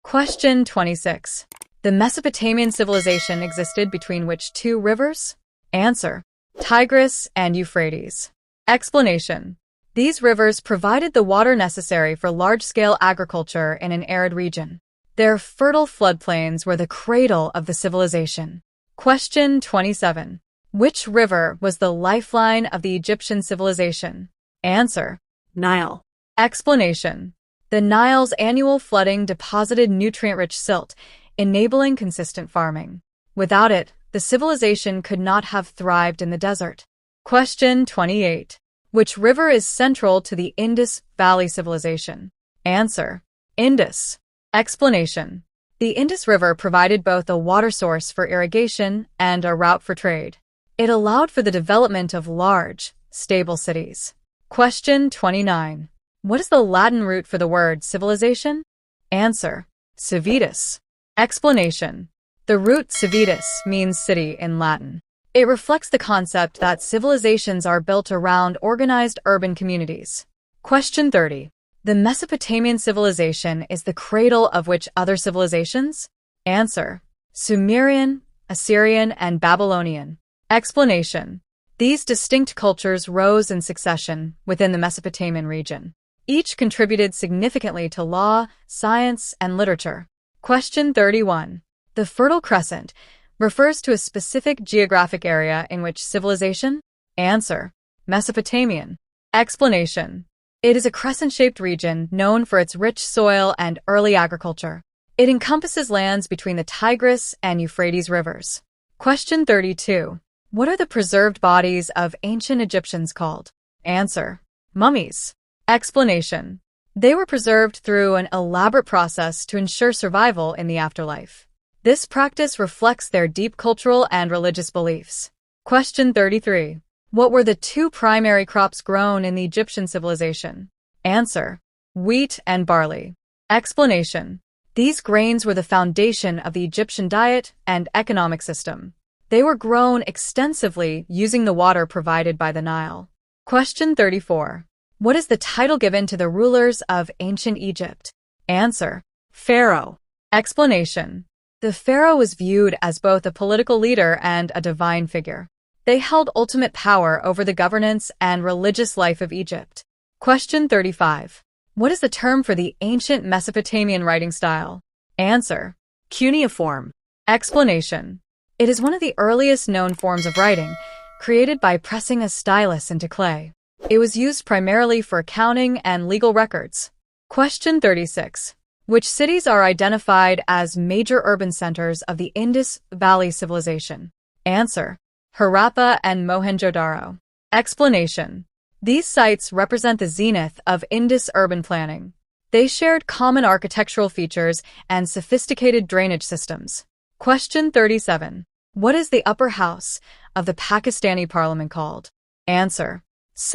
Question 26. The Mesopotamian civilization existed between which two rivers? Answer: Tigris and Euphrates. Explanation: these rivers provided the water necessary for large-scale agriculture in an arid region. Their fertile floodplains were the cradle of the civilization. Question 27. Which river was the lifeline of the Egyptian civilization? Answer: Nile. Explanation: the Nile's annual flooding deposited nutrient-rich silt, enabling consistent farming. Without it, the civilization could not have thrived in the desert. Question 28. Which river is central to the Indus Valley civilization? Answer: Indus. Explanation: the Indus River provided both a water source for irrigation and a route for trade. It allowed for the development of large, stable cities. Question 29. What is the Latin root for the word civilization? Answer: civitas. Explanation: the root civitas means city in Latin. It reflects the concept that civilizations are built around organized urban communities. Question 30. The Mesopotamian civilization is the cradle of which other civilizations? Answer: Sumerian, Assyrian, and Babylonian. Explanation: these distinct cultures rose in succession within the Mesopotamian region. Each contributed significantly to law, science, and literature. Question 31. The Fertile Crescent refers to a specific geographic area in which civilization? Answer: Mesopotamian. Explanation: it is a crescent-shaped region known for its rich soil and early agriculture. It encompasses lands between the Tigris and Euphrates rivers. Question 32. What are the preserved bodies of ancient Egyptians called? Answer: mummies. Explanation: they were preserved through an elaborate process to ensure survival in the afterlife. This practice reflects their deep cultural and religious beliefs. Question 33. What were the two primary crops grown in the Egyptian civilization? Answer: wheat and barley. Explanation: these grains were the foundation of the Egyptian diet and economic system. They were grown extensively using the water provided by the Nile. Question 34. What is the title given to the rulers of ancient Egypt? Answer: Pharaoh. Explanation: the pharaoh was viewed as both a political leader and a divine figure. They held ultimate power over the governance and religious life of Egypt. Question 35. What is the term for the ancient Mesopotamian writing style? Answer: cuneiform. Explanation: it is one of the earliest known forms of writing, created by pressing a stylus into clay. It was used primarily for accounting and legal records. Question 36. Which cities are identified as major urban centers of the Indus Valley civilization? Answer: Harappa and Mohenjo-daro. Explanation: these sites represent the zenith of Indus urban planning. They shared common architectural features and sophisticated drainage systems. Question 37. What is the upper house of the Pakistani parliament called? Answer: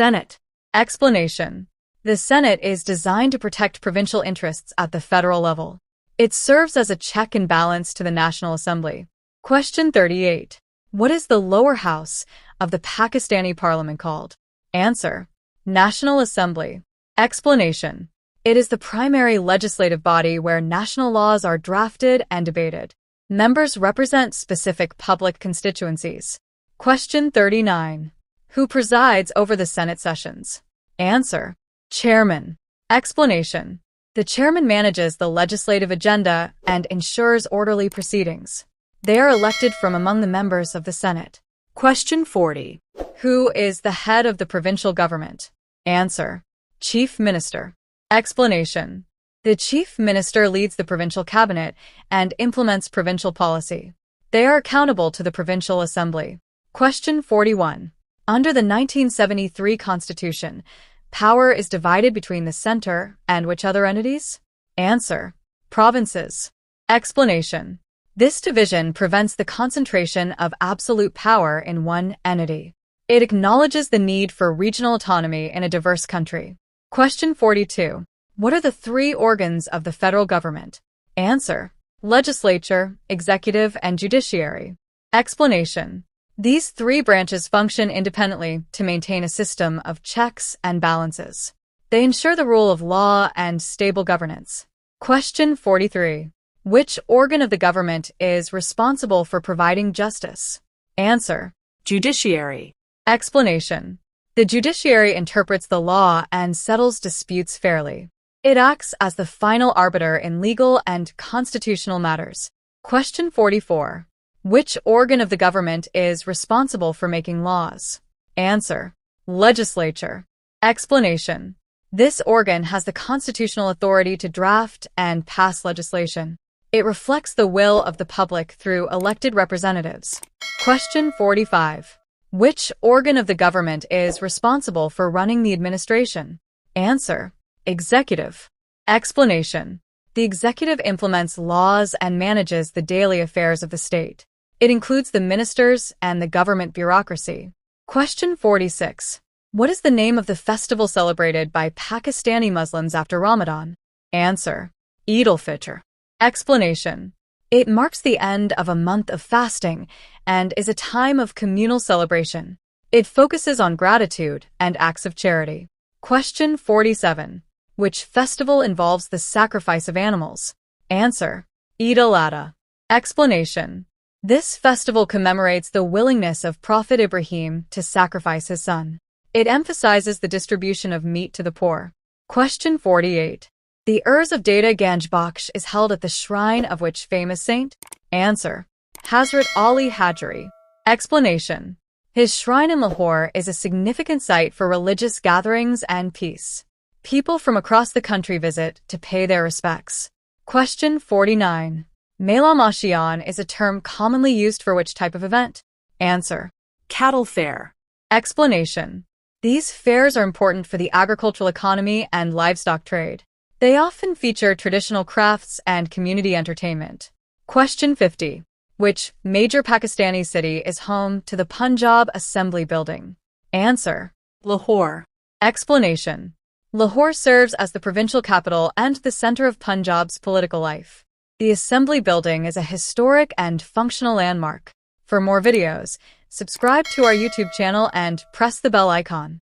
Senate. Explanation: the Senate is designed to protect provincial interests at the federal level. It serves as a check and balance to the National Assembly. Question 38. What is the lower house of the Pakistani parliament called? Answer: National Assembly. Explanation: it is the primary legislative body where national laws are drafted and debated. Members represent specific public constituencies. Question 39. Who presides over the Senate sessions? Answer: Chairman. Explanation: the chairman manages the legislative agenda and ensures orderly proceedings. They are elected from among the members of the Senate. Question 40. Who is the head of the provincial government? Answer: Chief Minister. Explanation: the Chief Minister leads the provincial cabinet and implements provincial policy. They are accountable to the provincial assembly. Question 41. Under the 1973 Constitution, power is divided between the center and which other entities? Answer: provinces. Explanation: this division prevents the concentration of absolute power in one entity. It acknowledges the need for regional autonomy in a diverse country. Question 42. What are the three organs of the federal government? Answer: legislature, executive, and judiciary. Explanation: these three branches function independently to maintain a system of checks and balances. They ensure the rule of law and stable governance. Question 43. Which organ of the government is responsible for providing justice? Answer: Judiciary. Explanation: the judiciary interprets the law and settles disputes fairly. It acts as the final arbiter in legal and constitutional matters. Question 44. Which organ of the government is responsible for making laws? Answer: legislature. Explanation: this organ has the constitutional authority to draft and pass legislation. It reflects the will of the public through elected representatives. Question 45. Which organ of the government is responsible for running the administration? Answer: executive. Explanation: the executive implements laws and manages the daily affairs of the state. It includes the ministers and the government bureaucracy. Question 46. What is the name of the festival celebrated by Pakistani Muslims after Ramadan? Answer: Eid al-Fitr. Explanation: it marks the end of a month of fasting and is a time of communal celebration. It focuses on gratitude and acts of charity. Question 47. Which festival involves the sacrifice of animals? Answer: Eid al-Adha. Explanation: this festival commemorates the willingness of Prophet Ibrahim to sacrifice his son. It emphasizes the distribution of meat to the poor. Question 48. The Urs of Data Ganj Bakhsh is held at the shrine of which famous saint? Answer: Hazrat Ali Hajri. Explanation: his shrine in Lahore is a significant site for religious gatherings and peace. People from across the country visit to pay their respects. Question 49. Mela Mashian is a term commonly used for which type of event? Answer: Cattle fair. Explanation: these fairs are important for the agricultural economy and livestock trade. They often feature traditional crafts and community entertainment. Question 50. Which major Pakistani city is home to the Punjab Assembly Building? Answer: Lahore. Explanation: Lahore serves as the provincial capital and the center of Punjab's political life. The Assembly Building is a historic and functional landmark. For more videos, subscribe to our YouTube channel and press the bell icon.